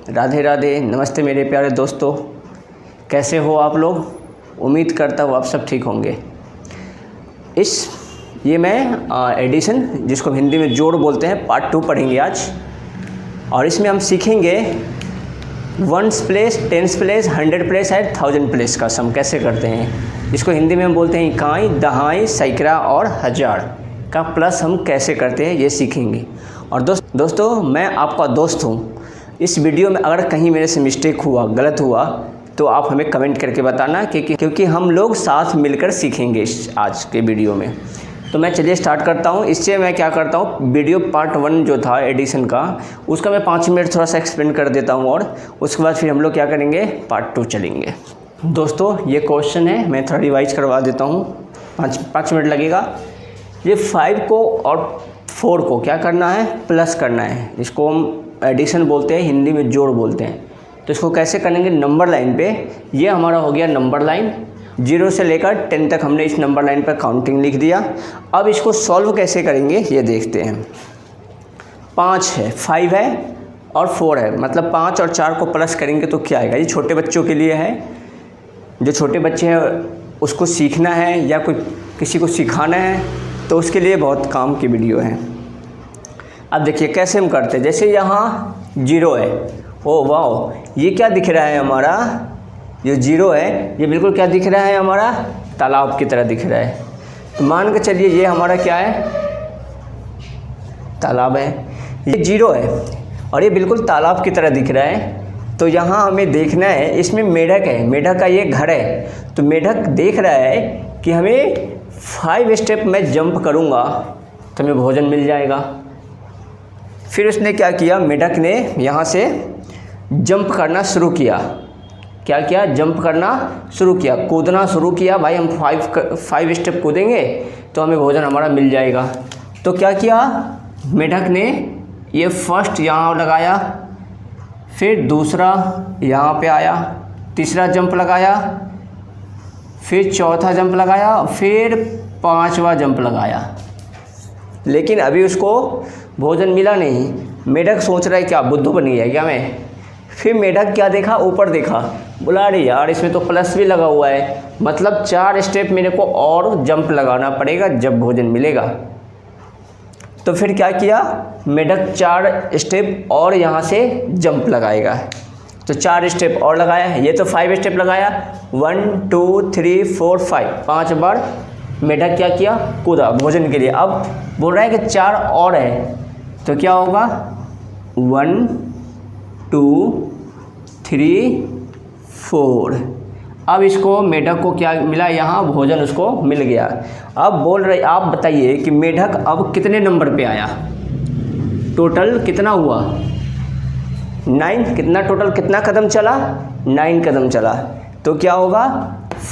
राधे राधे, नमस्ते मेरे प्यारे दोस्तों। कैसे हो आप लोग? उम्मीद करता हूँ आप सब ठीक होंगे। ये मैं एडिशन, जिसको हिंदी में जोड़ बोलते हैं, पार्ट 2 पढ़ेंगे आज। और इसमें हम सीखेंगे 1s place, 10s place, 100 place and 1000 place का सम कैसे करते हैं। इसको हिंदी में हम बोलते हैं इकाई, दहाई, सैकड़ा और हज़ार का प्लस हम कैसे करते हैं, ये सीखेंगे। और दोस्तों मैं आपका दोस्त हूँ। इस वीडियो में अगर कहीं मेरे से मिस्टेक हुआ, गलत हुआ, तो आप हमें कमेंट करके बताना, क्योंकि हम लोग साथ मिलकर सीखेंगे आज के वीडियो में। तो मैं चलिए स्टार्ट करता हूँ। इससे मैं क्या करता हूँ, वीडियो पार्ट 1 जो था एडिशन का, उसका मैं 5 मिनट थोड़ा सा एक्सप्लेन कर देता हूँ, और उसके बाद फिर हम लोग क्या करेंगे, पार्ट 2 चलेंगे। दोस्तों ये क्वेश्चन है, मैं थोड़ा रिवाइज करवा देता हूँ, 5 मिनट लगेगा। ये 5 को और 4 को क्या करना है, प्लस करना है। इसको हम एडिशन बोलते हैं, हिंदी में जोड़ बोलते हैं। तो इसको कैसे करेंगे, नंबर लाइन पे। ये हमारा हो गया नंबर लाइन, 0 से लेकर 10 तक हमने इस नंबर लाइन पर काउंटिंग लिख दिया। अब इसको सॉल्व कैसे करेंगे ये देखते हैं। 5 है, 5 है और 4 है, मतलब 5 और 4 को प्लस करेंगे तो क्या आएगा। ये छोटे बच्चों के लिए है, जो छोटे बच्चे हैं उसको सीखना है या किसी को सिखाना है, तो उसके लिए बहुत काम की वीडियो है। अब देखिए कैसे हम करते हैं। जैसे यहाँ 0 है, ओ वाह, ये क्या दिख रहा है हमारा, जो 0 है ये बिल्कुल क्या दिख रहा है, हमारा तालाब की तरह दिख रहा है। तो मान के चलिए ये हमारा क्या है, तालाब है। ये 0 है और ये बिल्कुल तालाब की तरह दिख रहा है। तो यहाँ हमें देखना है, इसमें मेढक है, मेढक का ये घर है। तो मेढक देख रहा है कि हमें 5 स्टेप मैं जंप करूँगा तो हमें भोजन मिल जाएगा। फिर उसने क्या किया, मेढक ने यहाँ से जंप करना शुरू किया। क्या किया, जंप करना शुरू किया, कूदना शुरू किया। भाई हम 5 स्टेप कूदेंगे तो हमें भोजन हमारा मिल जाएगा। तो क्या किया, मेढक ने ये फर्स्ट यहाँ लगाया, फिर दूसरा यहाँ पे आया, तीसरा जंप लगाया, फिर चौथा जंप लगाया, फिर 5वां जंप लगाया। लेकिन अभी उसको भोजन मिला नहीं। मेढक सोच रहा है क्या बुद्धू बन गया क्या मैं। फिर मेढक क्या देखा, ऊपर देखा, बोला अरे यार इसमें तो प्लस भी लगा हुआ है, मतलब 4 स्टेप मेरे को और जंप लगाना पड़ेगा जब भोजन मिलेगा। तो फिर क्या किया, मेढक 4 स्टेप और यहाँ से जंप लगाएगा। तो 4 स्टेप और लगाया, ये तो 5 स्टेप लगाया, 1 2 3 4 5, 5 बार मेढक क्या किया, कूदा भोजन के लिए। अब बोल रहा है कि 4 और है, तो क्या होगा, 1 2 3 4। अब इसको मेढक को क्या मिला, यहाँ भोजन उसको मिल गया। अब बोल रहे, आप बताइए कि मेढक अब कितने नंबर पे आया, टोटल कितना हुआ, 9। कितना टोटल, कितना कदम चला, 9 कदम चला। तो क्या होगा,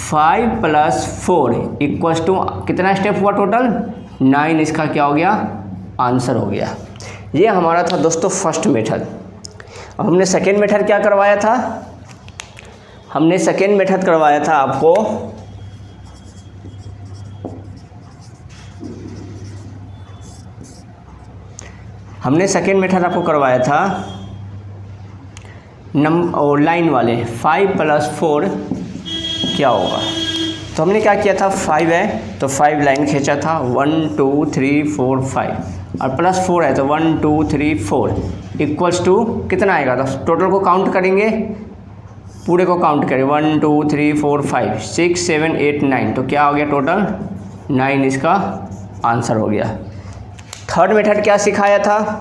5 + 4 = कितना स्टेप हुआ टोटल, 9। इसका क्या हो गया, आंसर हो गया। ये हमारा था दोस्तों फर्स्ट मेथड। अब हमने सेकेंड मेथड क्या करवाया था, हमने सेकेंड मेथड करवाया था आपको, हमने सेकेंड मेथड आपको करवाया था लाइन वाले, 5 + 4 क्या होगा। तो हमने क्या किया था, 5 है तो 5 लाइन खींचा था, 1 2 3 4 5, और +4 है तो 1 2 3 4 = कितना आएगा। तो टोटल को काउंट करेंगे, पूरे को काउंट करें, 1 2 3 4 5 6 7 8 9, तो क्या हो गया टोटल 9। इसका आंसर हो गया। थर्ड मेथड क्या सिखाया था,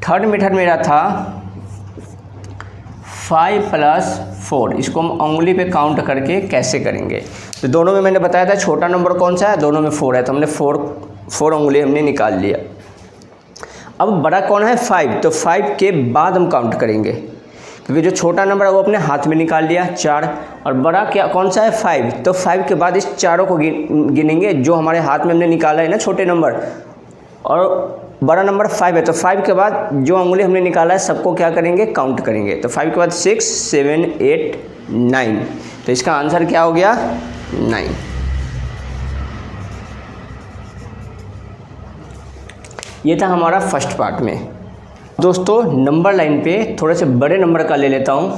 थर्ड मेथड मेरा था 5 + 4। इसको हम उंगली पे काउंट करके कैसे करेंगे। तो दोनों में मैंने बताया था छोटा नंबर कौन सा है, दोनों में 4 है, तो हमने 4 उंगली हमने निकाल लिया। अब बड़ा कौन है, 5, तो 5 के बाद हम काउंट करेंगे, क्योंकि जो छोटा नंबर है वो अपने हाथ में निकाल लिया 4, और बड़ा क्या कौन सा है, 5। तो 5 के बाद इस चारों को गिनेंगे जो हमारे हाथ में हमने निकाला है ना छोटे नंबर, और बड़ा नंबर 5 है, तो 5 के बाद जो उंगली हमने निकाला है सबको क्या करेंगे, काउंट करेंगे। तो 5 के बाद 6 7 8 9, तो इसका आंसर क्या हो गया, 9। ये था हमारा फर्स्ट पार्ट में। दोस्तों नंबर लाइन पे थोड़े से बड़े नंबर का ले लेता हूँ।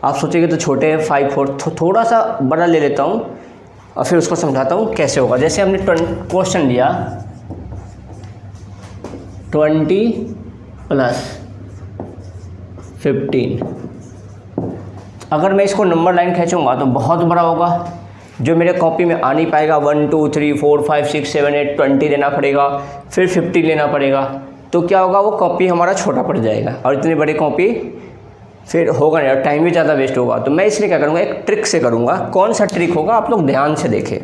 आप सोचेंगे तो छोटे हैं 5 4, थोड़ा सा बड़ा ले लेता हूँ और फिर उसको समझाता हूँ कैसे होगा। जैसे हमने क्वेश्चन लिया 20 + 15। अगर मैं इसको नंबर लाइन खींचूँगा तो बहुत बड़ा होगा, जो मेरे कॉपी में आ नहीं पाएगा। 1 2 3 4 5 6 7 8 20 लेना पड़ेगा, फिर 50 लेना पड़ेगा। तो क्या होगा, वो कॉपी हमारा छोटा पड़ जाएगा और इतनी बड़ी कॉपी फिर होगा नहीं और टाइम भी ज़्यादा वेस्ट होगा। तो मैं इसलिए क्या करूँगा, एक ट्रिक से करूँगा। कौन सा ट्रिक होगा, आप लोग ध्यान से देखें,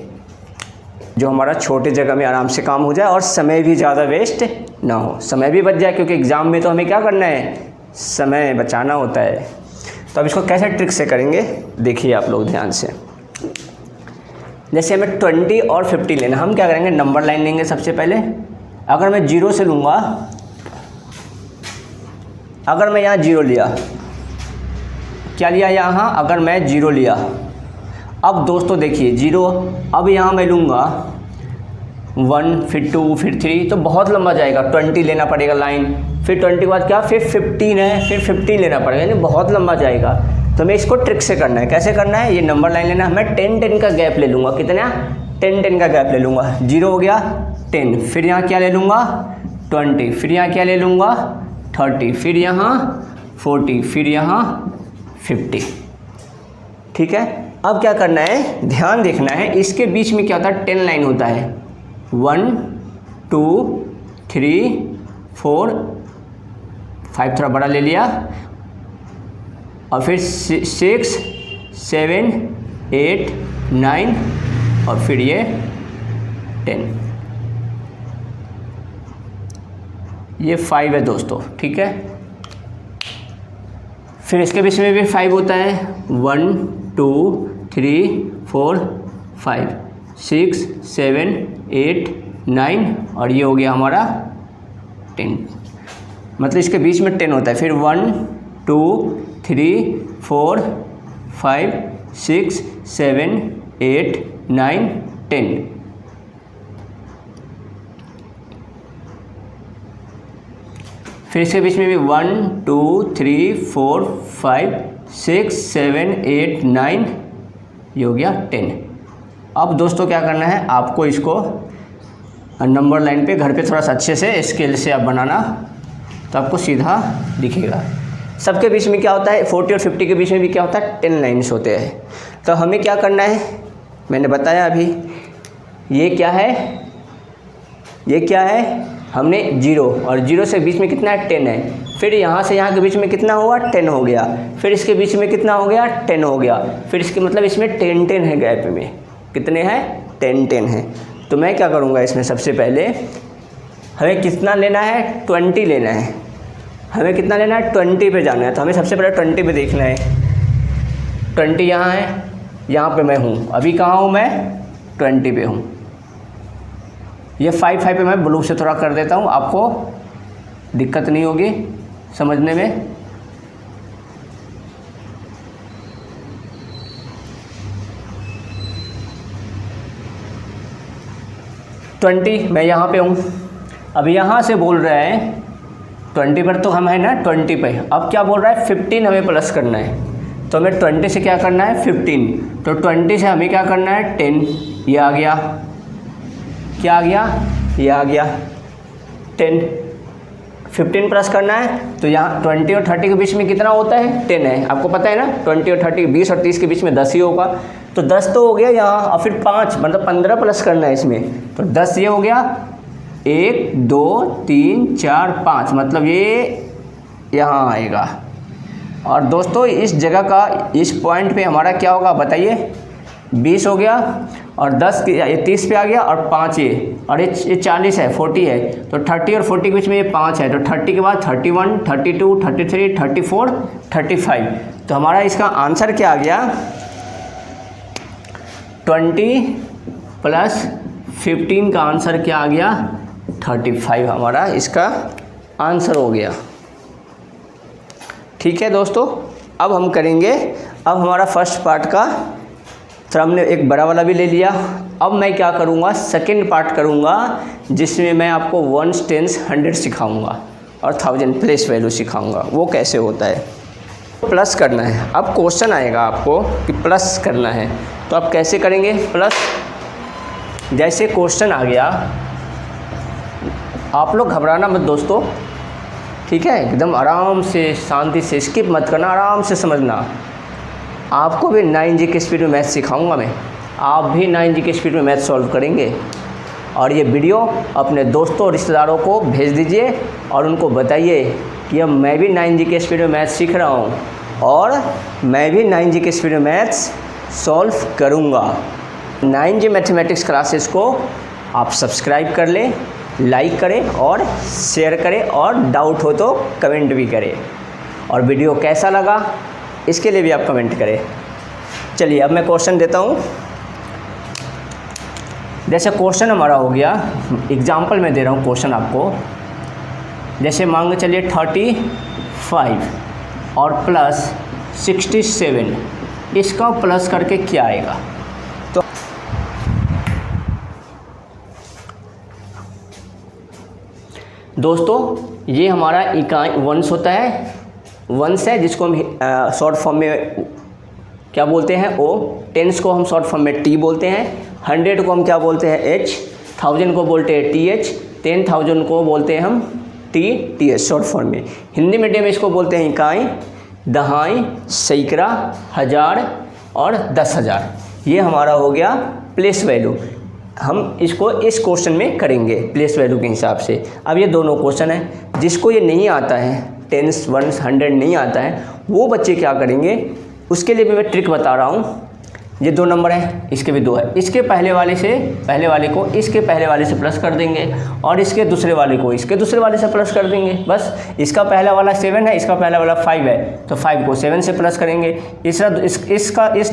जो हमारा छोटे जगह में आराम से काम हो जाए और समय भी ज़्यादा वेस्ट ना हो। समय भी बच जाए, क्योंकि एग्ज़ाम में तो हमें क्या करना है, समय बचाना होता है। तो अब इसको कैसे ट्रिक से करेंगे, देखिए आप लोग ध्यान से। जैसे हमें 20 और 50 लेना, हम क्या करेंगे, नंबर लाइन लेंगे सबसे पहले। अगर मैं 0 से लूँगा, अगर मैं यहाँ 0 लिया, क्या लिया यहाँ, अगर मैं 0 लिया। अब दोस्तों देखिए 0, अब यहाँ मैं लूँगा 1 फिर 2 फिर 3, तो बहुत लंबा जाएगा। 20 लेना पड़ेगा लाइन, फिर 20 के बाद क्या, फिर 15 है, फिर 15 लेना पड़ेगा, यानी बहुत लंबा जाएगा। तो मैं इसको ट्रिक से करना है। कैसे करना है, ये नंबर लाइन लेना है। मैं 10 का गैप ले लूँगा। कितना, 10 का गैप ले लूँगा। 0 हो गया 10, फिर यहाँ क्या ले लूँगा 20, फिर यहाँ क्या ले लूँगा 30, फिर यहाँ 40, फिर यहाँ 50। ठीक है। अब क्या करना है, ध्यान देखना है, इसके बीच में क्या होता है, 10 लाइन होता है। 1 2 3 4 5 थोड़ा बड़ा ले लिया, और फिर 6 7 8 9 और फिर ये 10। ये 5 है दोस्तों, ठीक है। फिर इसके बीच में भी 5 होता है। 1 2 3 4 5 6 7 8 9 और ये हो गया हमारा 10। मतलब इसके बीच में 10 होता है। फिर 1 2 3 4 5 6 7 8 9 10। फिर इसके बीच में भी 1 2 3 4 5 6 7 8 9, ये हो गया 10। अब दोस्तों क्या करना है, आपको इसको नंबर लाइन पे घर पे थोड़ा सा अच्छे से स्केल से आप बनाना, तो आपको सीधा दिखेगा। सबके बीच में क्या होता है, 40 और 50 के बीच में भी क्या होता है, 10 लाइन्स होते हैं। तो हमें क्या करना है, मैंने बताया अभी, ये क्या है, ये क्या है, हमने 0 और 0 से बीच में कितना है, 10 है। फिर यहाँ से यहाँ के बीच में कितना हुआ, 10 हो गया। फिर इसके बीच में कितना हो गया, 10 हो गया। फिर इसके मतलब इसमें 10 10 है, गैप में कितने हैं, 10 10 है। तो मैं क्या करूँगा, इसमें सबसे पहले हमें कितना लेना है, 20 लेना है। हमें कितना लेना है, 20 पे जाना है। तो हमें सबसे पहले 20 पे देखना है। 20 यहाँ है, यहाँ पे मैं हूँ, अभी कहाँ हूँ मैं, 20 पे हूँ। ये 5 पे मैं ब्लू से थोड़ा कर देता हूँ, आपको दिक्कत नहीं होगी समझने में। मैं यहाँ पे हूँ, अब यहाँ से बोल रहा है 20 पर, तो हम है ना 20 पे। अब क्या बोल रहा है, 15 हमें प्लस करना है। तो हमें 20 से क्या करना है, 15। तो 20 से हमें क्या करना है, 10। ये आ गया, क्या आ गया, ये आ गया 10। 15 प्लस करना है, तो यहाँ 20 और 30 के बीच में कितना होता है, 10 है। आपको पता है ना, 20 और 30, 20 और 30 के बीच में 10 ही होगा। तो 10 तो हो गया यहाँ, और फिर 5 मतलब 15 प्लस करना है इसमें। तो 10 ये हो गया, 1 2 3 4 5, मतलब ये यहाँ आएगा। और दोस्तों इस जगह का, इस पॉइंट पे हमारा क्या होगा बताइए, 20 हो गया, और 10 ये 30 पे आ गया, और 5 ये, और ये 40 है, 40 है। तो 30 और 40 के बीच में ये 5 है। तो 30 के बाद 31 32 33 34 35। तो हमारा इसका आंसर क्या आ गया, 20 प्लस 15 का आंसर क्या आ गया, 35 हमारा इसका आंसर हो गया। ठीक है दोस्तों, अब हम करेंगे, अब हमारा फर्स्ट पार्ट का, तो हमने एक बड़ा वाला भी ले लिया। अब मैं क्या करूँगा, सेकेंड पार्ट करूँगा जिसमें मैं आपको 1, 10, 100 सिखाऊँगा और 1000 प्लेस वैल्यू सिखाऊँगा। वो कैसे होता है, प्लस करना है। अब क्वेश्चन आएगा आपको कि प्लस करना है, तो आप कैसे करेंगे प्लस। जैसे क्वेश्चन आ गया, आप लोग घबराना मत दोस्तों, ठीक है, एकदम आराम से शांति से, स्किप मत करना, आराम से समझना। आपको भी 9G के स्पीड में मैथ सिखाऊंगा मैं, आप भी 9G के स्पीड में मैथ सॉल्व करेंगे। और ये वीडियो अपने दोस्तों और रिश्तेदारों को भेज दीजिए और उनको बताइए कि अब मैं भी 9G के स्पीड में मैथ सीख रहा हूँ और मैं भी 9G के स्पीड में मैथ्स सॉल्व करूँगा। 9G मैथमेटिक्स क्लासेस को आप सब्सक्राइब कर लें, लाइक करें और शेयर करें और डाउट हो तो कमेंट भी करें। और वीडियो कैसा लगा इसके लिए भी आप कमेंट करें। चलिए अब मैं क्वेश्चन देता हूँ। जैसे क्वेश्चन हमारा हो गया, एग्जाम्पल मैं दे रहा हूँ क्वेश्चन आपको। जैसे मान के चलिए 35 और प्लस 67, इसका प्लस करके क्या आएगा। तो दोस्तों ये हमारा इकाई वंश होता है, वंश है जिसको हम शॉर्ट फॉर्म में क्या बोलते हैं ओ। टेंस को हम शॉर्ट फॉर्म में टी बोलते हैं, 100 को हम क्या बोलते हैं एच, 1000 को बोलते हैं टी एच, 10,000 को बोलते हैं हम टी एच शॉर्ट फॉर्म में। हिंदी मीडियम में इसको बोलते हैं इकाई, दहाई, सैकड़ा, हज़ार और 10,000। ये हमारा हो गया प्लेस वैल्यू। हम इसको इस क्वेश्चन में करेंगे प्लेस वैल्यू के हिसाब से। अब ये दोनों क्वेश्चन हैं, जिसको ये नहीं आता है, टेंस, वंस, 100 नहीं आता है, वो बच्चे क्या करेंगे, उसके लिए भी मैं ट्रिक बता रहा हूँ। ये 2 नंबर है, इसके भी 2 है, इसके पहले वाले को इसके पहले वाले से प्लस कर देंगे और इसके दूसरे वाले को इसके दूसरे वाले से प्लस कर देंगे। बस इसका पहला वाला 7 है, इसका पहला वाला 5 है, तो 5 को 7 से प्लस करेंगे। इस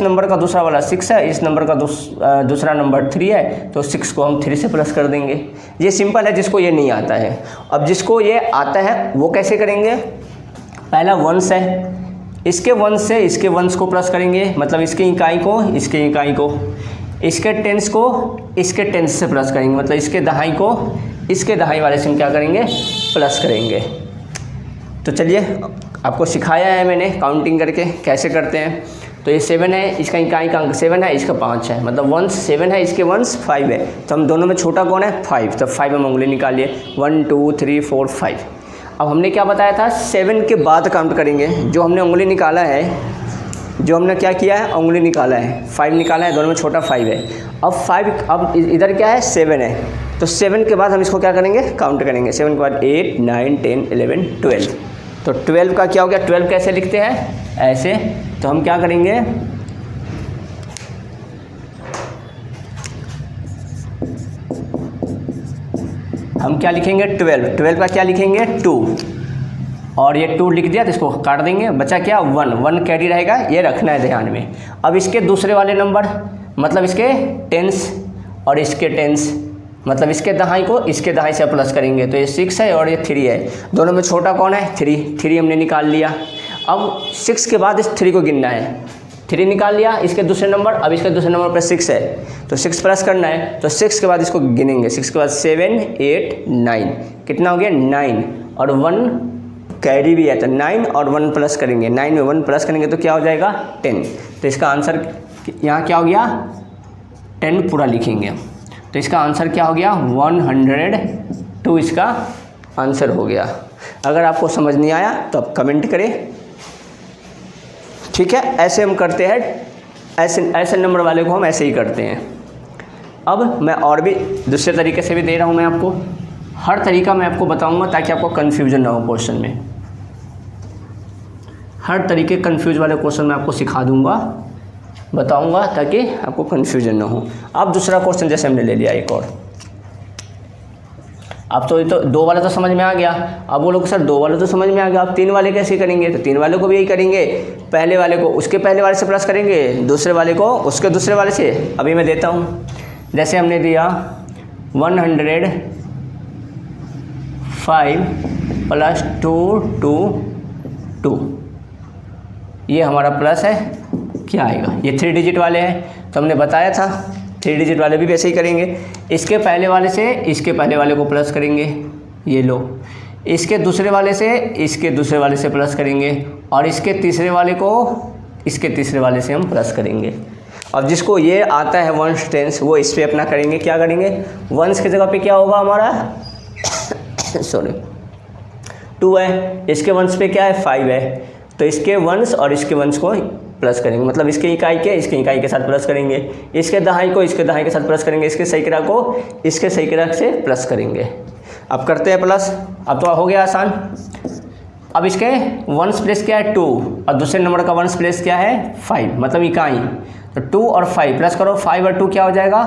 नंबर का दूसरा वाला 6 है, इस नंबर का दूसरा नंबर 3 है, तो 6 को हम 3 से प्लस कर देंगे। ये सिंपल है जिसको ये नहीं आता है। अब जिसको ये आता है वो कैसे करेंगे, पहला वंश है, इसके वंश से इसके वंश को प्लस करेंगे, मतलब इसके इकाई को इसके इकाई को, इसके टेंस को इसके टेंस से प्लस करेंगे, मतलब इसके दहाई को इसके दहाई वाले से हम क्या करेंगे, प्लस करेंगे। तो चलिए आपको सिखाया है मैंने काउंटिंग करके कैसे करते हैं। तो ये 7 है, इसका इकाई का अंक 7 है, इसका 5 है, मतलब वंश 7 है, इसके वंश 5 है, तो हम दोनों में छोटा कौन है 5, तो 5 हम उंगली निकालिए 1 2 3 4 5। अब हमने क्या बताया था, 7 के बाद काउंट करेंगे। जो हमने उंगली निकाला है, जो हमने क्या किया है, उंगली निकाला है, 5 निकाला है, दोनों में छोटा 5 है। अब इधर क्या है 7 है, तो 7 के बाद हम इसको क्या करेंगे, काउंट करेंगे। 7 के बाद 8 9 10 11 12, तो 12 का क्या हो गया, 12 कैसे लिखते हैं, ऐसे। तो हम क्या करेंगे, हम क्या लिखेंगे 12 का क्या लिखेंगे 2, और ये 2 लिख दिया तो इसको काट देंगे, बचा क्या 1 कैरी रहेगा, ये रखना है ध्यान में। अब इसके दूसरे वाले नंबर, मतलब इसके टेंस और इसके टेंस, मतलब इसके दहाई को इसके दहाई से प्लस करेंगे, तो ये 6 है और ये 3 है, दोनों में छोटा कौन है 3 हमने निकाल लिया। अब 6 के बाद इस 3 को गिनना है, 3 निकाल लिया, इसके दूसरे नंबर, अब इसके दूसरे नंबर पर 6 है, तो 6 प्लस करना है, तो 6 के बाद इसको गिनेंगे, 6 के बाद 7 8 9, कितना हो गया 9, और 1 कैरी भी है, तो 9 और 1 प्लस करेंगे, 9 में 1 प्लस करेंगे तो क्या हो जाएगा 10। तो इसका आंसर यहाँ क्या हो गया 10 पूरा लिखेंगे, तो इसका आंसर क्या हो गया 102, इसका आंसर हो गया। अगर आपको समझ नहीं आया तो आप कमेंट करें, ठीक है। ऐसे हम करते हैं, ऐसे नंबर वाले को हम ऐसे ही करते हैं। अब मैं और भी दूसरे तरीके से भी दे रहा हूँ मैं आपको, हर तरीका मैं आपको बताऊँगा ताकि आपको कन्फ्यूजन ना हो क्वेश्चन में। हर तरीके कन्फ्यूज वाले क्वेश्चन मैं आपको सिखा दूँगा, बताऊँगा ताकि आपको कन्फ्यूजन ना हो। अब दूसरा क्वेश्चन जैसे हमने ले लिया एक और, अब तो ये तो 2 वाला तो समझ में आ गया। अब बोलो सर 2 वाला तो समझ में आ गया, अब 3 वाले कैसे करेंगे, तो 3 वाले को भी यही करेंगे, पहले वाले को उसके पहले वाले से प्लस करेंगे, दूसरे वाले को उसके दूसरे वाले से। अभी मैं देता हूँ, जैसे हमने दिया 105 प्लस 222, ये हमारा प्लस है, क्या आएगा, ये 3 डिजिट वाले हैं, तो हमने बताया था 3 डिजिट वाले भी वैसे ही करेंगे। इसके पहले वाले से इसके पहले वाले को प्लस करेंगे, ये लो। इसके दूसरे वाले से इसके दूसरे वाले से प्लस करेंगे और इसके तीसरे वाले को इसके तीसरे वाले से हम प्लस करेंगे। अब जिसको ये आता है वंस टेंस वो इस पे अपना करेंगे, क्या करेंगे, वंस की जगह पे क्या होगा हमारा सॉरी 2 है, इसके वंस पे क्या है 5 है, तो इसके वंस और इसके वंस को प्लस करेंगे, मतलब इसके इकाई के इसके इकाई के साथ प्लस करेंगे, इसके दहाई को इसके दहाई के साथ प्लस करेंगे, इसके सैकड़ा को इसके सैकड़ा से प्लस करेंगे। अब करते हैं प्लस, अब तो हो गया आसान। अब इसके वंस प्लेस क्या है 2 और दूसरे नंबर का वंस प्लेस क्या है 5, मतलब इकाई, तो 2 और 5 प्लस करो, 5 और 2 क्या हो जाएगा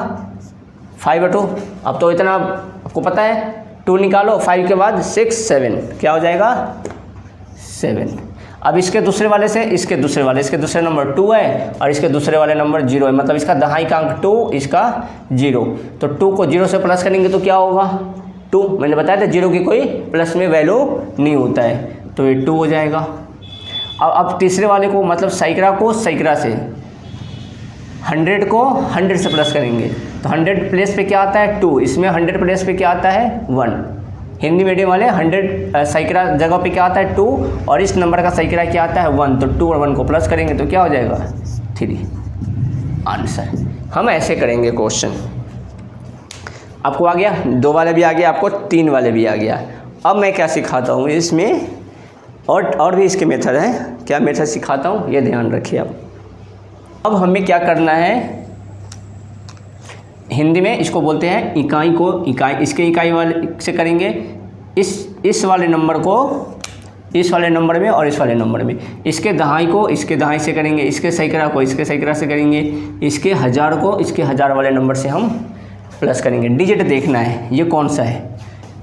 5 और 2। अब तो इतना आपको पता है, 2 निकालो, 5 के बाद 6 7 क्या हो जाएगा 7। अब इसके दूसरे वाले से इसके दूसरे वाले, इसके दूसरे नंबर 2 है और इसके दूसरे वाले नंबर 0 है, मतलब इसका दहाई का अंक 2 इसका 0, तो 2 को 0 से प्लस करेंगे तो क्या होगा 2, मैंने बताया था 0 की कोई प्लस में वैल्यू नहीं होता है, तो ये 2 हो जाएगा। अब तीसरे वाले को मतलब सैकड़ा को सैकड़ा से, 100 को 100 से प्लस करेंगे, तो 100 प्लेस पे क्या आता है 2, इसमें 100 प्लेस पे क्या आता है 1। हिंदी मीडियम वाले 100 सैकड़ा जगह पे क्या आता है 2 और इस नंबर का सैकड़ा क्या आता है 1, तो 2 और 1 को प्लस करेंगे तो क्या हो जाएगा 3 आंसर। हम ऐसे करेंगे क्वेश्चन। आपको आ गया, 2 वाले भी आ गया, आपको 3 वाले भी आ गया। अब मैं क्या सिखाता हूँ इसमें, और भी इसके मेथड हैं, क्या मेथड सिखाता हूँ ये ध्यान रखिए आप। अब हमें क्या करना है, हिंदी में इसको बोलते हैं इकाई को इकाई, इसके इकाई वाले से करेंगे, इस वाले नंबर को इस वाले नंबर में और इस वाले नंबर में, इसके दहाई को इसके दहाई से करेंगे, इसके सैकड़ा को इसके सैकड़ा से करेंगे, इसके हज़ार को इसके हज़ार वाले नंबर से हम प्लस करेंगे। डिजिट देखना है ये कौन सा है,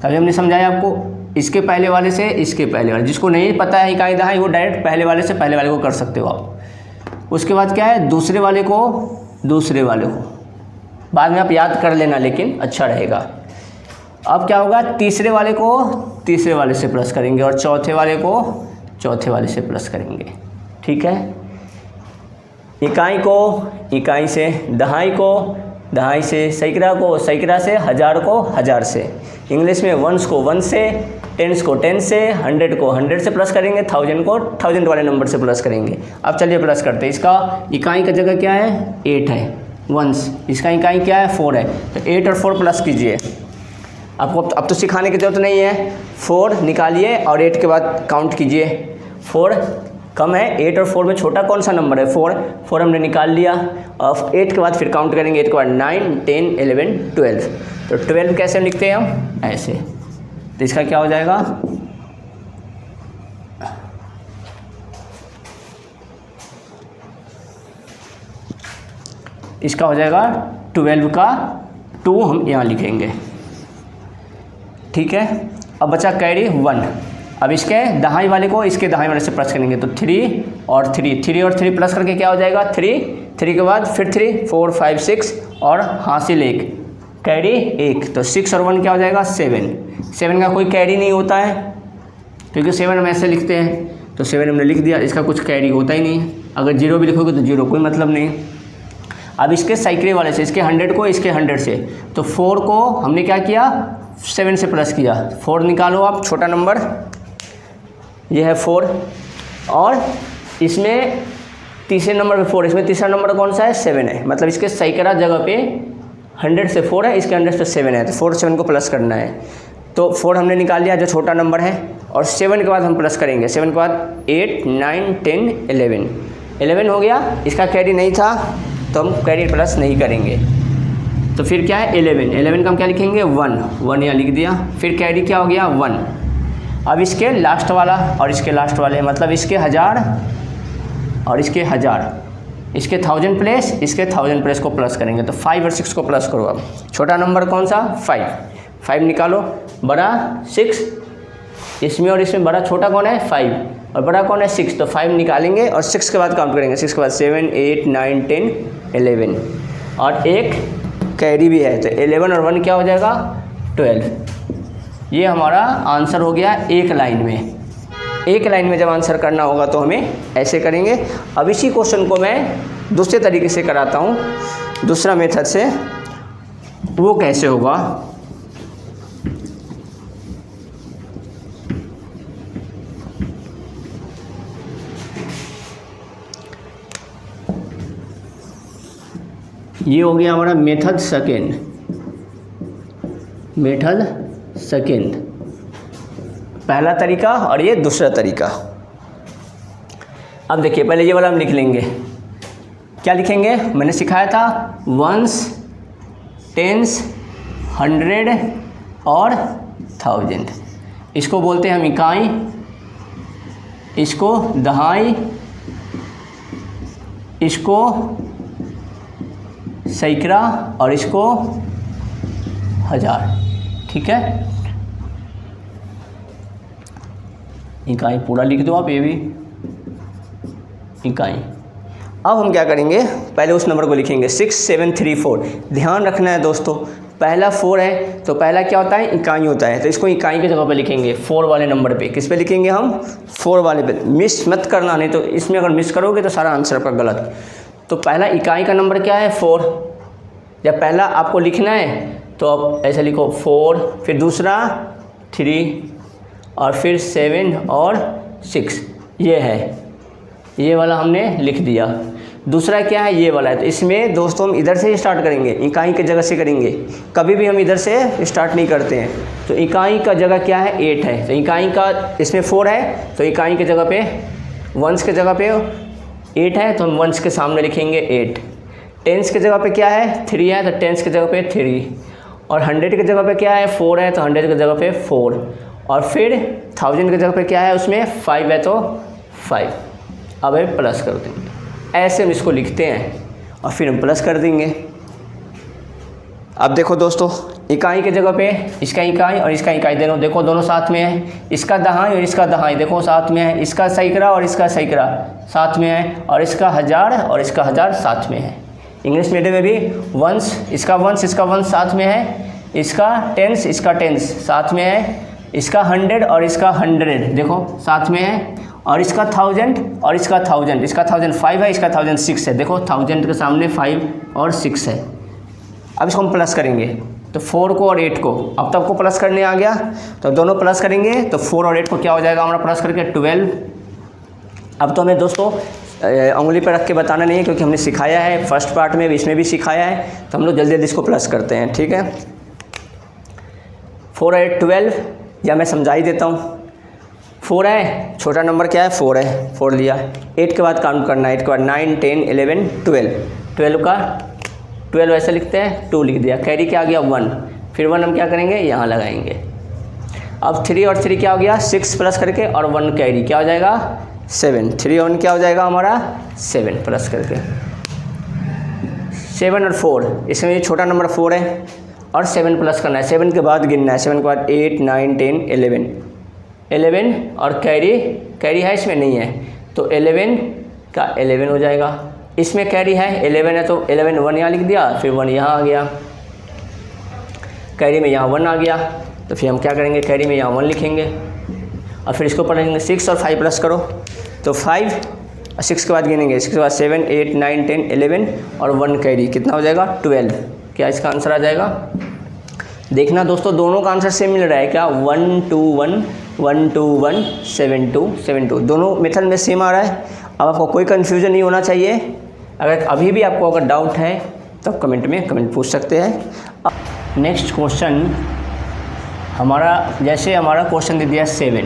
तभी हमने समझाया आपको, इसके पहले वाले से इसके पहले वाले, जिसको नहीं पता है इकाई दहाई वो डायरेक्ट पहले वाले से पहले वाले को कर सकते हो आप। उसके बाद क्या है, दूसरे वाले को दूसरे वाले को, बाद में आप याद कर लेना लेकिन अच्छा रहेगा। अब क्या होगा, तीसरे वाले को तीसरे वाले से प्लस करेंगे और चौथे वाले को चौथे वाले से प्लस करेंगे, ठीक है। इकाई को इकाई से, दहाई को दहाई से, सैकड़ा को सैकड़ा से, हज़ार को हज़ार से, इंग्लिश में वंस को 1 से, टेंस को 10 से, 100 को 100 से प्लस करेंगे, 1000 को 1000 वाले नंबर से प्लस करेंगे। अब चलिए प्लस करते हैं। इसका इकाई का जगह क्या है 8 है, वंस, इसका इकाई क्या है 4 है, तो 8 और 4 प्लस कीजिए। आपको अब तो सिखाने की ज़रूरत नहीं है, 4 निकालिए और 8 के बाद काउंट कीजिए। 4 कम है, 8 और 4 में छोटा कौन सा नंबर है 4 हमने निकाल लिया, और 8 के बाद फिर काउंट करेंगे, 8 के बाद 9 10 11 12, तो 12 कैसे लिखते हैं हम ऐसे, तो इसका क्या हो जाएगा इसका हो जाएगा 12 का 2 हम यहाँ लिखेंगे, ठीक है। अब बचा कैरी 1, अब इसके दहाई वाले को इसके दहाई वाले से प्लस करेंगे, तो 3 और 3 प्लस करके क्या हो जाएगा 3 के बाद फिर 3 4 5 6 और हासिल 1, कैरी 1, तो 6 और 1 क्या हो जाएगा 7 का कोई कैरी नहीं होता है क्योंकि 7 हम ऐसे लिखते हैं, तो 7 हमने लिख दिया, इसका कुछ कैरी होता ही नहीं, अगर 0 भी लिखोगे तो 0 कोई मतलब नहीं। अब इसके सैकड़े वाले से, इसके 100 को इसके 100 से, तो 4 को हमने क्या किया 7 से प्लस किया, 4 निकालो आप, छोटा नंबर ये है 4, और इसमें तीसरे नंबर पे 4, इसमें तीसरा नंबर कौन सा है 7 है, मतलब इसके सैकड़ा जगह पे 100 से 4 है, इसके 100 से 7 है, तो 4 7 को प्लस करना है, तो 4 हमने निकाल लिया जो छोटा नंबर है, और 7 के बाद हम प्लस करेंगे, 7 के बाद 8 9 10 11 हो गया, इसका कैरी नहीं था तो हम कैरी प्लस नहीं करेंगे, तो फिर क्या है 11 का हम क्या लिखेंगे 1 यहाँ लिख दिया, फिर कैरी क्या हो गया 1। अब इसके लास्ट वाला और इसके लास्ट वाले, मतलब इसके 1000 और इसके 1000, इसके 1000 प्लेस इसके 1000 प्लेस को प्लस करेंगे, तो 5 और 6 को प्लस करो। अब छोटा नंबर कौन सा 5 निकालो, बड़ा 6, इसमें और इसमें बड़ा छोटा कौन है 5 और बड़ा कौन है 6, तो 5 निकालेंगे और 6 के बाद काउंट करेंगे, 6 के बाद 7 8 9 10 11 और एक कैरी भी है, तो 11 और 1 क्या हो जाएगा 12। ये हमारा आंसर हो गया एक लाइन में। एक लाइन में जब आंसर करना होगा तो हमें ऐसे करेंगे। अब इसी क्वेश्चन को मैं दूसरे तरीके से कराता हूँ, दूसरा मेथड से वो कैसे होगा, ये हो गया हमारा मेथड सेकेंड, मेथड सेकेंड पहला तरीका और ये दूसरा तरीका। अब देखिए पहले ये वाला हम लिख लेंगे, क्या लिखेंगे, मैंने सिखाया था वंस, टेंस, 100 और 1000। इसको बोलते हैं हम इकाई, इसको दहाई, इसको सैकड़ा और इसको हजार। ठीक है, इकाई पूरा लिख दो आप, ये भी इकाई। अब हम क्या करेंगे, पहले उस नंबर को लिखेंगे 6734। ध्यान रखना है दोस्तों, पहला 4 है तो पहला क्या होता है, इकाई होता है, तो इसको इकाई की जगह पे लिखेंगे 4 वाले नंबर पे। किस पे लिखेंगे हम, 4 वाले पे। मिस मत करना, नहीं तो इसमें अगर मिस करोगे तो सारा आंसर आपका गलत। तो पहला इकाई का नंबर क्या है, 4। जब पहला आपको लिखना है तो आप ऐसे लिखो 4, फिर दूसरा 3 और फिर 7 और 6, ये है, ये वाला हमने लिख दिया। दूसरा क्या है, ये वाला है। तो इसमें दोस्तों हम इधर से ही स्टार्ट करेंगे, इकाई की जगह से करेंगे, कभी भी हम इधर से स्टार्ट नहीं करते हैं। तो इकाई का जगह क्या है, 8 है, तो इकाई का इसमें 4 है तो इकाई की जगह पे, वंस के जगह पे 8 है तो हम वंस के सामने लिखेंगे 8। टेंस की जगह पे क्या है, 3 है तो टेंस की जगह पे 3, और 100 की जगह पे क्या है, 4 है तो 100 की जगह पे 4, और फिर 1000 की जगह पे क्या है, उसमें 5 है तो 5। अब हम प्लस कर देंगे, ऐसे हम इसको लिखते हैं और फिर हम प्लस कर देंगे। अब देखो दोस्तों, इकाई की जगह पे इसका इकाई और इसका इकाई देखो दोनों साथ में है, इसका दहाई और इसका दहाई देखो साथ में है, इसका सैकड़ा और इसका सैकड़ा साथ में है, और इसका हज़ार और इसका हज़ार साथ में है। इंग्लिश मीडियम में भी वंस, इसका वंस साथ में है, इसका टेंस, इसका टेंस साथ में है, इसका 100 और इसका 100 देखो साथ में है, और इसका 1000 और इसका 1000, इसका 1005 है, इसका 1006 है, देखो 1000 के सामने 5 और 6 है। अब इसको हम प्लस करेंगे, तो 4 को और 8 को, अब तक को प्लस करने आ गया, तो दोनों प्लस करेंगे तो 4 और 8 को क्या हो जाएगा हमारा प्लस करके 12। अब तो हमें दोस्तों उंगली पर रख के बताना नहीं है, क्योंकि हमने सिखाया है फर्स्ट पार्ट में, इसमें भी सिखाया है, तो हम लोग जल्दी जल्दी इसको प्लस करते हैं। ठीक है, 4 और 8 12, या मैं समझा ही देता हूँ। 4 है, छोटा नंबर क्या है, 4 है, 4 लिया। 8 के बाद काउंट करना है, 8 के बाद 9 10 11 12, 12 का 12 ऐसे लिखते हैं, 2 लिख दिया, कैरी क्या आ गया 1, फिर 1 हम क्या करेंगे यहाँ लगाएंगे। अब 3 और 3 क्या हो गया, 6 प्लस करके और 1 कैरी क्या हो जाएगा 7, 3 और 1 क्या हो जाएगा हमारा 7 प्लस करके। 7 और 4, इसमें ये छोटा नंबर 4 है और 7 प्लस करना है, 7 के बाद गिनना है, 7 के बाद 8 9 10 11 और कैरी है, इसमें नहीं है, तो 11 का 11 हो जाएगा। इसमें कैरी है 11 है तो 11 1 यहाँ लिख दिया, फिर 1 यहाँ आ गया, कैरी में यहाँ 1 आ गया, तो फिर हम क्या करेंगे, कैरी में यहाँ 1 लिखेंगे और फिर इसको पढ़ेंगे 6 और 5 प्लस करो, तो 5 और 6 के बाद गिनेंगे, इसके बाद 7 8 9 10 11 और 1 कैरी, कितना हो जाएगा 12। क्या इसका आंसर आ जाएगा, देखना दोस्तों दोनों का आंसर सेम मिल रहा है क्या, 1 2 1 1 2 1 7 2 7 2, दोनों मेथड में सेम आ रहा है। अब आपको कोई कन्फ्यूज़न नहीं होना चाहिए, अगर अभी भी आपको अगर डाउट है तो आप कमेंट पूछ सकते हैं। नेक्स्ट क्वेश्चन हमारा, जैसे हमारा क्वेश्चन दे दिया 7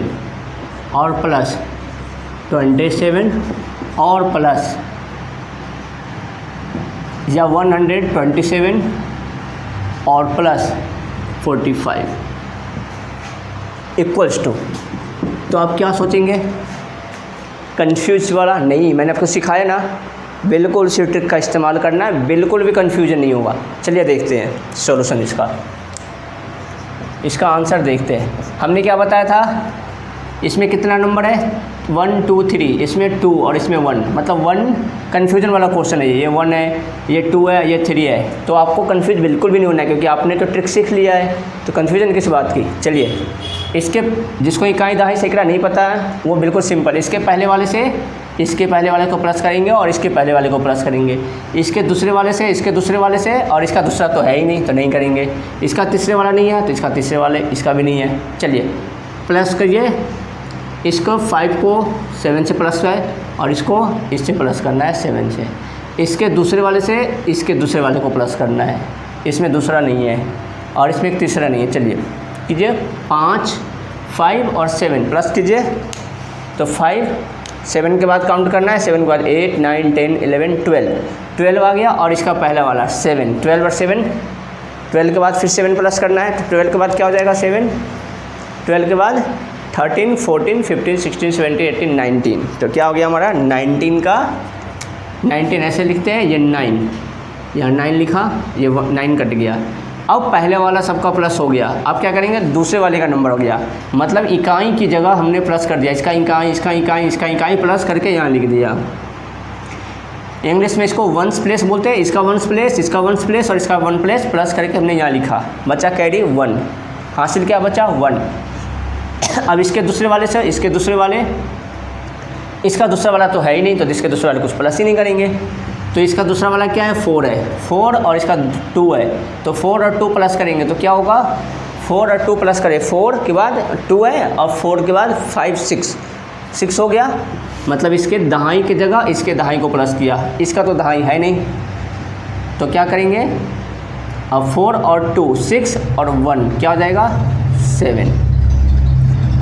और प्लस 27 और प्लस या 127 और प्लस 45 इक्वल्स टू, तो आप क्या सोचेंगे, कंफ्यूज वाला नहीं, मैंने आपको सिखाया ना, बिल्कुल उसी ट्रिक का इस्तेमाल करना है, बिल्कुल भी कंफ्यूजन नहीं होगा। चलिए देखते हैं सॉल्यूशन इसका आंसर देखते हैं। हमने क्या बताया था, इसमें कितना नंबर है 1 2 3, इसमें 2 और इसमें 1, मतलब 1 कन्फ्यूजन वाला क्वेश्चन है। ये 1 है, ये 2 है, ये 3 है, तो आपको कन्फ्यूज बिल्कुल भी नहीं होना है क्योंकि आपने तो ट्रिक सीख लिया है, तो कन्फ्यूजन किस बात की। चलिए, इसके जिसको इकाई दहाई सैकड़ा नहीं पता है वो बिल्कुल सिंपल, इसके पहले वाले से इसके पहले वाले को प्लस करेंगे और इसके पहले वाले को प्लस करेंगे, इसके दूसरे वाले से इसके दूसरे वाले से, और इसका दूसरा तो है ही नहीं तो नहीं करेंगे, इसका तीसरे वाला नहीं है तो इसका तीसरे वाले, इसका भी नहीं है। चलिए प्लस करिए, इसको 5 को 7 से प्लस है और इसको इससे प्लस करना है 7 से, इसके दूसरे वाले से इसके दूसरे वाले को प्लस करना है, इसमें दूसरा नहीं है और इसमें एक तीसरा नहीं है। चलिए कीजिए, 5 5 और 7 प्लस कीजिए, तो 5 7 के बाद काउंट करना है, 7 के बाद 8 9 10 11 12 आ गया, और इसका पहला वाला 7 12 और 7, 12 के बाद फिर 7 प्लस करना है, तो 12 के बाद क्या हो जाएगा 7, 12 के बाद 13 14 15 16 17 18 19, तो क्या हो गया हमारा 19 का 19 ऐसे लिखते हैं, ये 9 यहाँ 9 लिखा, ये 9 कट गया। अब पहले वाला सबका प्लस हो गया, अब क्या करेंगे दूसरे वाले का नंबर हो गया, मतलब इकाई की जगह हमने प्लस कर दिया, इसका इकाई इसका इकाई इसका इकाई प्लस करके यहाँ लिख दिया। इंग्लिश में इसको वंस प्लेस बोलते हैं, इसका वंस प्लेस, इसका वंस प्लेस और इसका 1 प्लेस प्लस करके हमने यहाँ लिखा, बचा कैरी 1, हासिल क्या बचा 1। अब इसके दूसरे वाले से इसके दूसरे वाले, इसका दूसरा वाला तो है ही नहीं तो इसके दूसरे वाले कुछ प्लस ही नहीं करेंगे, तो इसका दूसरा वाला क्या है 4 है, 4 और इसका 2 है, तो 4 और 2 प्लस करेंगे तो क्या होगा 4 और 2 प्लस करें, 4 के बाद 2 है और 4 के बाद 5 6 हो गया, मतलब इसके दहाई की जगह इसके दहाई को प्लस किया, इसका तो दहाई है नहीं तो क्या करेंगे, अब 4 और 2 6 और 1 क्या हो जाएगा 7।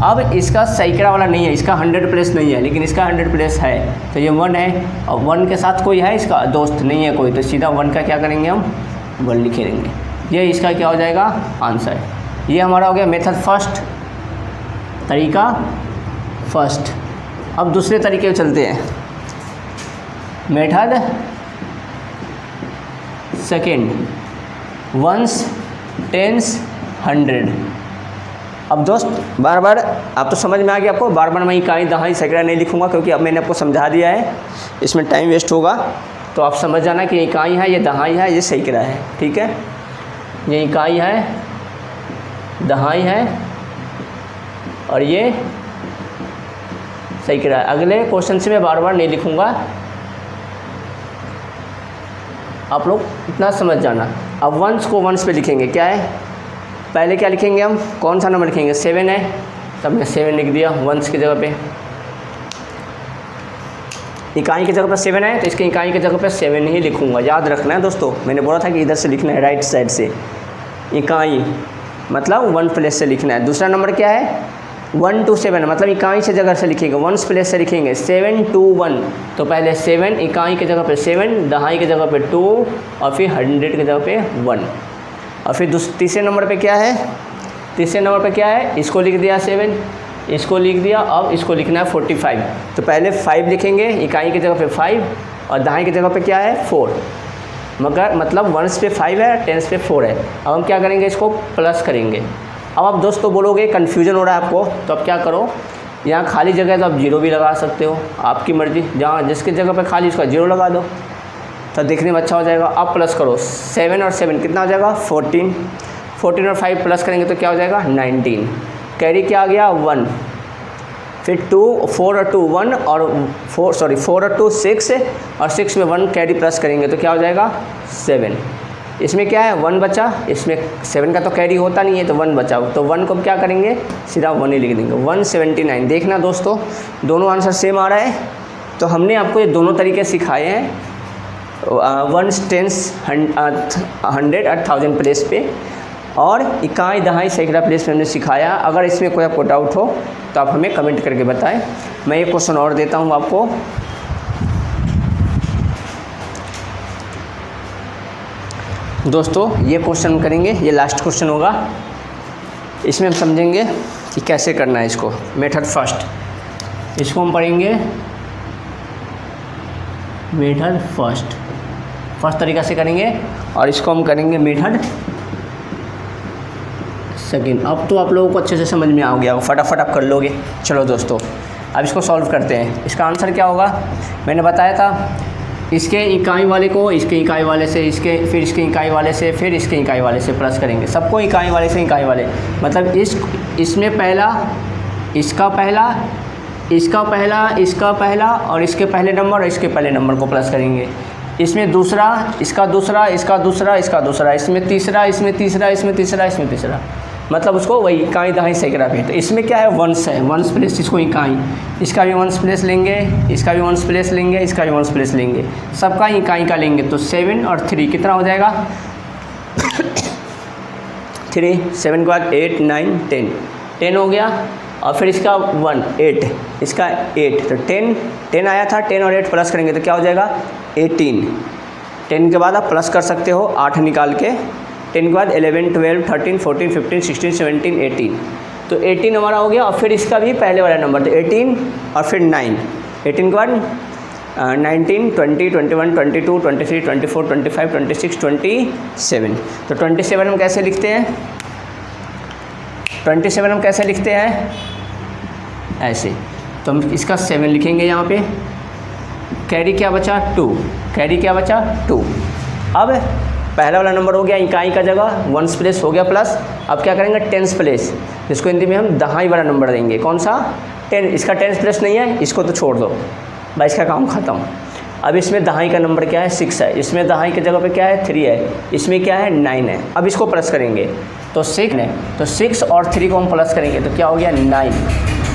अब इसका सैकड़ा वाला नहीं है, इसका 100 प्लेस नहीं है, लेकिन इसका 100 प्लेस है, तो ये 1 है और 1 के साथ कोई है इसका दोस्त नहीं है कोई, तो सीधा 1 का क्या करेंगे हम 1 लिखेंगे, ये इसका क्या हो जाएगा आंसर। ये हमारा हो गया मेथड फर्स्ट, तरीका फर्स्ट। अब दूसरे तरीके पे चलते हैं, मेथड सेकेंड, वंस टेंस 100। अब दोस्त बार बार आप तो समझ में आ गया आपको, बार बार मैं इकाई दहाई सैकड़ा नहीं लिखूंगा क्योंकि अब मैंने आपको समझा दिया है, इसमें टाइम वेस्ट होगा, तो आप समझ जाना कि इकाई है, ये दहाई है, ये सैकड़ा है, ठीक है। ये इकाई है, दहाई है और ये सैकड़ा है। अगले क्वेश्चन से मैं बार बार नहीं लिखूंगा, आप लोग इतना समझ जाना। अब वंस को वंस पे लिखेंगे, क्या है पहले क्या लिखेंगे हम, कौन सा नंबर लिखेंगे 7 है, तब मैं 7 लिख दिया वंस की जगह पे, इकाई की जगह पर 7 है तो इसकी इकाई की जगह पे 7 ही लिखूंगा, याद रखना है दोस्तों, मैंने बोला था कि इधर से लिखना है राइट साइड से, इकाई मतलब 1 प्लेस से लिखना है। दूसरा नंबर क्या है 1 to 7, मतलब इकाई से जगह से लिखेंगे, 1 प्लेस से लिखेंगे 7 to 1, तो पहले 7 इकाई की जगह पे 7, दहाई की जगह पे 2 और फिर 100 की जगह पे 1, और फिर तीसरे नंबर पे क्या है, तीसरे नंबर पे क्या है, इसको लिख दिया 7, इसको लिख दिया, अब इसको लिखना है 45, तो पहले 5 लिखेंगे इकाई की जगह पे 5 और दहाई की जगह पे क्या है 4, मगर मतलब वंस पे 5 है, टेंस पे 4 है। अब हम क्या करेंगे इसको प्लस करेंगे। अब आप दोस्तों बोलोगे कन्फ्यूजन हो रहा है आपको, तो अब क्या करो, यहाँ खाली जगह है तो आप 0 भी लगा सकते हो, आपकी मर्ज़ी, जहाँ जिसकी जगह पे खाली उसका 0 लगा दो तो देखने में अच्छा हो जाएगा। अब प्लस करो 7 और 7 कितना हो जाएगा 14, 14 और 5 प्लस करेंगे तो क्या हो जाएगा 19, कैरी क्या आ गया 1, फिर 4 और 2 1 और 4 और 2 6 और 6 में 1 कैरी प्लस करेंगे तो क्या हो जाएगा 7। इसमें क्या है 1 बचा, इसमें 7 का तो कैरी होता नहीं है तो 1 बचा, तो 1 को क्या करेंगे सीधा 1 ही लिख देंगे 179। देखना दोस्तों दोनों आंसर सेम आ रहा है, तो हमने आपको ये दोनों तरीके सिखाए हैं, 1 टेंस 100 और 1000 प्लेस पे, और इकाई दहाई सैकड़ा प्लेस पे हमने सिखाया। अगर इसमें कोई आपको डाउट हो तो आप हमें कमेंट करके बताएं। मैं एक क्वेश्चन और देता हूँ आपको, दोस्तों ये क्वेश्चन करेंगे, ये लास्ट क्वेश्चन होगा, इसमें हम समझेंगे कि कैसे करना है इसको। मेथड फर्स्ट, इसको हम पढ़ेंगे मेथड फर्स्ट तरीका से करेंगे, और इसको हम करेंगे मेथड सेकेंड। अब तो आप लोगों को अच्छे से समझ में आ गया, फटाफट आप कर लोगे। चलो दोस्तों अब इसको सॉल्व करते हैं। इसका आंसर क्या होगा, मैंने बताया था इसके इकाई वाले को इसके इकाई वाले से, इसके फिर इसके इकाई वाले से, फिर इसके इकाई वाले से प्लस करेंगे, सबको इकाई वाले से इकाई वाले, मतलब इसमें पहला, इसका पहला, इसका पहला, इसका पहला और इसके पहले नंबर और इसके पहले नंबर को प्लस करेंगे। इसमें दूसरा, इसका दूसरा, इसका दूसरा, इसका दूसरा, इसमें तीसरा, इसमें तीसरा, इसमें तीसरा, इसमें तीसरा, मतलब उसको वही इकाई दहाई सैकड़ा पे। तो इसमें क्या है, वंश है, वंश प्लेस इसको इकाई, इसका भी वंश प्लेस लेंगे, इसका भी वंश प्लेस लेंगे, इसका भी वंश प्लेस लेंगे, सबका इकाई का लेंगे। तो 7 और 3 कितना हो जाएगा 3, 7 के बाद 8, 9, 10 हो गया। और फिर इसका 1, 8, इसका 8, तो 10 आया था, 10 और 8 प्लस करेंगे तो क्या हो जाएगा 18। 10 के बाद आप प्लस कर सकते हो 8 निकाल के। 10 के बाद 11, 12, 13, 14, 15, 16, 17, 18, तो 18 हमारा हो गया। और फिर इसका भी पहले वाला नंबर, तो 18 और फिर 9, 18 के बाद 19, 20, 21, 22, 23, 24, 25, 26, 27। तो 27 हम कैसे लिखते हैं, 27 हम कैसे लिखते हैं, ऐसे। तो हम इसका 7 लिखेंगे यहाँ पे। कैरी क्या बचा 2, कैरी क्या बचा 2। अब पहला वाला नंबर हो गया इकाई का जगह, वंस प्लेस हो गया प्लस। अब क्या करेंगे टेंस प्लेस, जिसको हिंदी में हम दहाई वाला नंबर देंगे। कौन सा 10, इसका टेंस प्लेस नहीं है, इसको तो छोड़ दो भाई, इसका काम ख़त्म। अब इसमें दहाई का नंबर क्या है 6 है, इसमें दहाई की जगह पे क्या है 3 है, इसमें क्या है 9 है। अब इसको प्लस करेंगे तो 6 है, तो 6 और 3 को हम प्लस करेंगे तो क्या हो गया 9।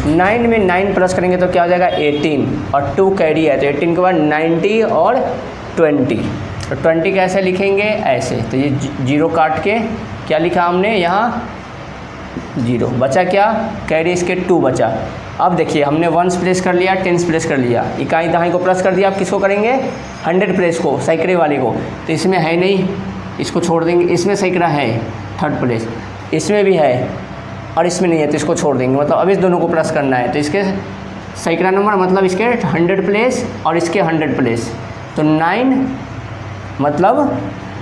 9 में 9 प्लस करेंगे तो क्या हो जाएगा 18 और 2 कैरी है, तो 18 के बाद 90 और 20। तो 20 कैसे लिखेंगे ऐसे, तो ये 0 काट के क्या लिखा हमने यहाँ 0 बचा, क्या कैरी इसके 2 बचा। अब देखिए हमने वंस प्लेस कर लिया, टेंस प्लेस कर लिया, इकाई दहाई को प्लस कर दिया। अब किसको करेंगे 100 प्लेस को, सैकड़े वाले को। तो इसमें है नहीं, इसको छोड़ देंगे। इसमें सैकड़ा है 3rd प्लेस, इसमें भी है और इसमें नहीं है, तो इसको छोड़ देंगे। मतलब अब इस दोनों को प्लस करना है, तो इसके सैकड़ा नंबर मतलब इसके 100 प्लेस और इसके 100 प्लेस। तो 9 मतलब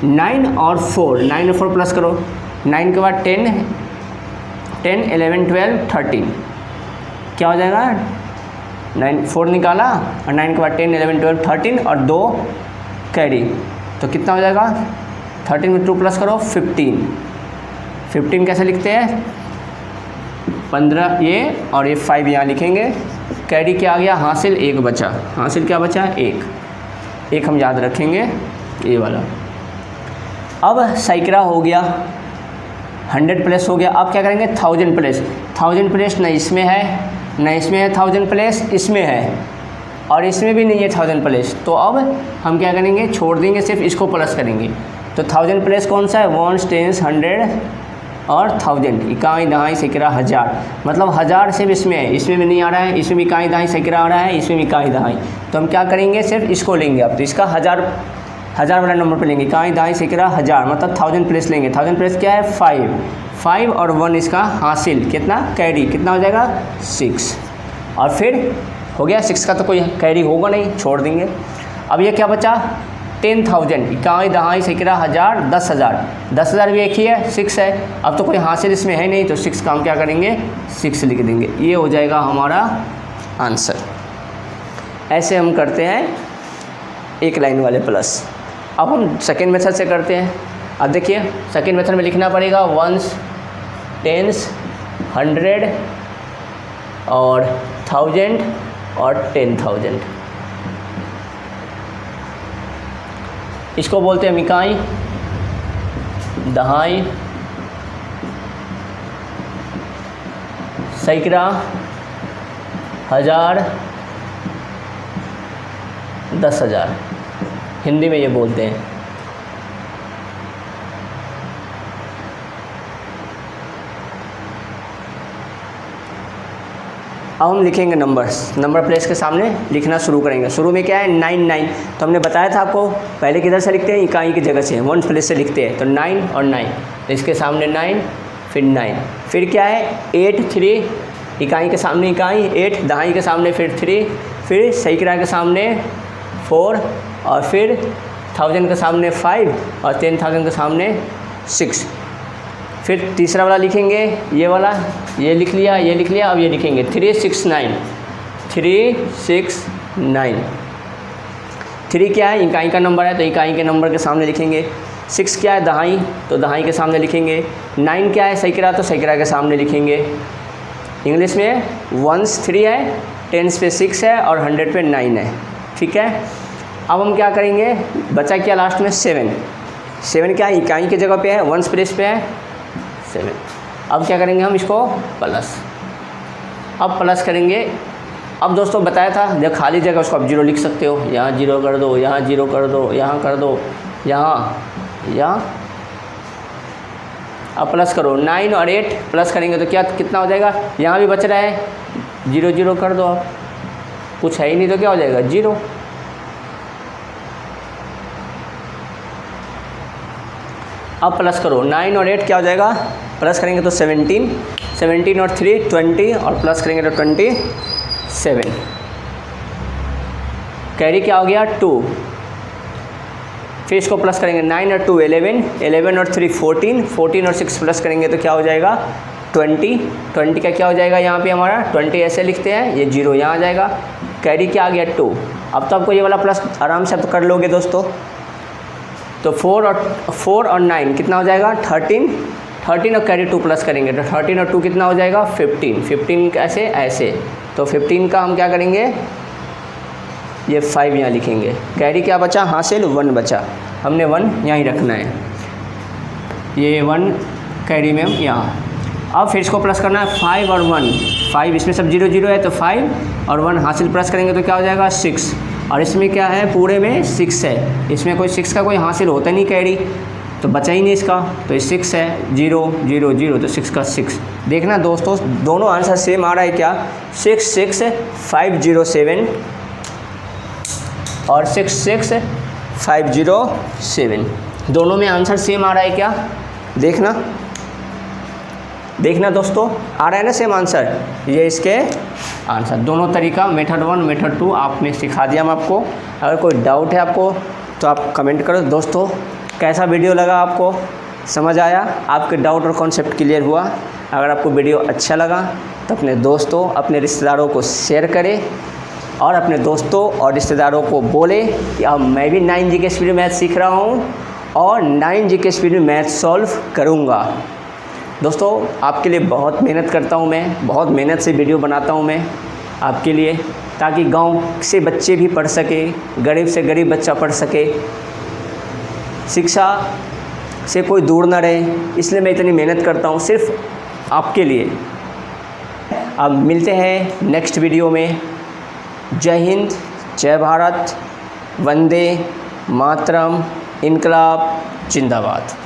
9 और 4, 9 और 4 प्लस करो। 9 के बाद 10, 11, 12, 13, क्या हो जाएगा 9, 4 निकाला और 9 के बाद 10, 11, 12, 13 और 2 कैरी, तो कितना हो जाएगा 13 में 2 प्लस करो 15। 15 कैसे लिखते हैं 15 ये और ये 5 यहाँ लिखेंगे। कैरी क्या आ गया हासिल 1 बचा, हासिल क्या बचा 1 हम याद रखेंगे ये वाला। अब सैकड़ा हो गया, 100 प्लेस हो गया। अब क्या करेंगे 1000 प्लेस। 1000 प्लेस न इसमें है न इसमें है 1000 प्लेस, इसमें है और इसमें भी नहीं है 1000 प्लेस। तो अब हम क्या करेंगे छोड़ देंगे, सिर्फ इसको प्लस करेंगे। तो 1000 प्लेस कौन सा है 1, 10, 100 और 1000, इकाई दहाई सैकड़ा 1000, मतलब 1000 सिर्फ इसमें है, इसमें भी नहीं आ रहा है, इसमें भी इकाई दहाई सैकड़ा आ रहा है, इसमें भी इकाई दहाई। तो हम क्या करेंगे सिर्फ इसको लेंगे। अब तो इसका 1000 वाला नंबर पे लेंगे, इकाई दहाई सैकड़ा 1000, मतलब 1000 प्लेस लेंगे। 1000 प्लेस क्या है 5 और 1 इसका हासिल, कितना कैरी, कितना हो जाएगा 6। और फिर हो गया 6 का तो कोई कैरी होगा नहीं, छोड़ देंगे। अब ये क्या बचा 10,000, इकाई दहाई सैकड़ा 1000, 10,000, 10,000 भी एक ही है 6 है। अब तो कोई हासिल इसमें है नहीं, तो 6 का हम क्या करेंगे 6 लिख देंगे। ये हो जाएगा हमारा आंसर। ऐसे हम करते हैं एक लाइन वाले प्लस। अब हम सेकेंड मेथड से करते हैं। अब देखिए सेकेंड मेथड में लिखना पड़ेगा वंस, टेंस, 100 और 1000 और 10,000। इसको बोलते हैं इकाई दहाई सैकड़ा 1000, 10,000, हिंदी में ये बोलते हैं। अब हम लिखेंगे नंबर्स, नंबर प्लेस के सामने लिखना शुरू करेंगे। शुरू में क्या है 9, तो हमने बताया था आपको पहले किधर से लिखते हैं इकाई की जगह से, 1 प्लेस से लिखते हैं। तो 9 और 9, तो इसके सामने 9, फिर 9, फिर क्या है 8, 3, इकाई के सामने इकाई 8, दहाई के सामने फिर 3, फिर सैकड़ा के सामने 4 और फिर 1000 के सामने 5 और 10,000 के सामने 6। फिर तीसरा वाला लिखेंगे ये वाला, ये लिख लिया, ये लिख लिया। अब ये लिखेंगे 3, 6, 9, 3 6 9। 3 क्या है, इकाई का नंबर है तो इकाई के नंबर के सामने लिखेंगे। 6 क्या है, दहाई, तो दहाई के सामने लिखेंगे। 9 क्या है, सैकड़ा, तो सैकड़ा के सामने लिखेंगे। इंग्लिश में 1s 3 है, 10s पे 6 है और 100 पे 9 है। ठीक है, अब हम क्या करेंगे, बचा क्या लास्ट में 7। 7 क्या है, इकाई की जगह पे है, 1s प्लेस पे है 7। अब क्या करेंगे हम इसको प्लस, अब प्लस करेंगे। अब दोस्तों बताया था जब खाली जगह उसको आप 0 लिख सकते हो, यहाँ 0 कर दो, यहाँ 0 कर दो, यहाँ कर दो, यहाँ अब प्लस करो। 9 और 8 प्लस करेंगे तो क्या कितना हो जाएगा, यहाँ भी बच रहा है 0 0 कर दो आप, कुछ है ही नहीं तो क्या हो जाएगा 0। अब प्लस करो, 9 और 8 क्या हो जाएगा, प्लस करेंगे तो 17, 17 और 3 20 और प्लस करेंगे तो 27। कैरी क्या हो गया 2, फिर इसको प्लस करेंगे 9 और 2 11, 11 और 3 14, 14 और 6 प्लस करेंगे तो क्या हो जाएगा 20, 20 का क्या हो जाएगा यहाँ पे हमारा 20 ऐसे लिखते हैं, ये 0 यहाँ आ जाएगा। कैरी क्या आ गया 2। अब तो आपको ये वाला प्लस आराम से आप कर लोगे दोस्तों। तो 4 और 9 कितना हो जाएगा 13, 13 और कैरी 2 प्लस करेंगे तो 13 और 2 कितना हो जाएगा 15, 15 कैसे ऐसे, तो 15 का हम क्या करेंगे, ये 5 यहाँ लिखेंगे। कैरी क्या बचा, हासिल 1 बचा, हमने 1 यहाँ ही रखना है, ये 1 कैरी में हम यहाँ। अब फिर इसको प्लस करना है 5 और 1, 5 इसमें सब 0 0 है तो 5 और 1 हासिल प्लस करेंगे तो क्या हो जाएगा 6, और इसमें क्या है पूरे में 6 है, इसमें कोई 6 का कोई हासिल होता नहीं कैरी, तो बचा ही नहीं इसका, तो ये 6 है 0 0 0 तो 6 का 6। देखना दोस्तों दोनों आंसर सेम आ रहा है क्या, 6 6 5 0 7 और 6 6 5 0 7, दोनों में आंसर सेम आ रहा है क्या, देखना दोस्तों आ रहा है ना सेम आंसर, ये इसके आंसर। दोनों तरीका मेथड 1 मेथड 2 आप में सिखा दिया मैं आपको। अगर कोई डाउट है आपको तो आप कमेंट करो। दोस्तों कैसा वीडियो लगा, आपको समझ आया, आपके डाउट और कॉन्सेप्ट क्लियर हुआ। अगर आपको वीडियो अच्छा लगा तो अपने दोस्तों अपने रिश्तेदारों को शेयर करें और अपने दोस्तों और रिश्तेदारों को बोले कि अब मैं भी 9 GK स्पीड मैथ सीख रहा हूँ और 9 GK स्पीड मैथ सॉल्व करूँगा। दोस्तों आपके लिए बहुत मेहनत करता हूँ मैं, बहुत मेहनत से वीडियो बनाता हूँ मैं आपके लिए, ताकि गांव से बच्चे भी पढ़ सके, गरीब से गरीब बच्चा पढ़ सके, शिक्षा से कोई दूर ना रहे, इसलिए मैं इतनी मेहनत करता हूँ सिर्फ आपके लिए। अब मिलते हैं नेक्स्ट वीडियो में। जय हिंद, जय भारत, वंदे मातरम, इनकलाब जिंदाबाद।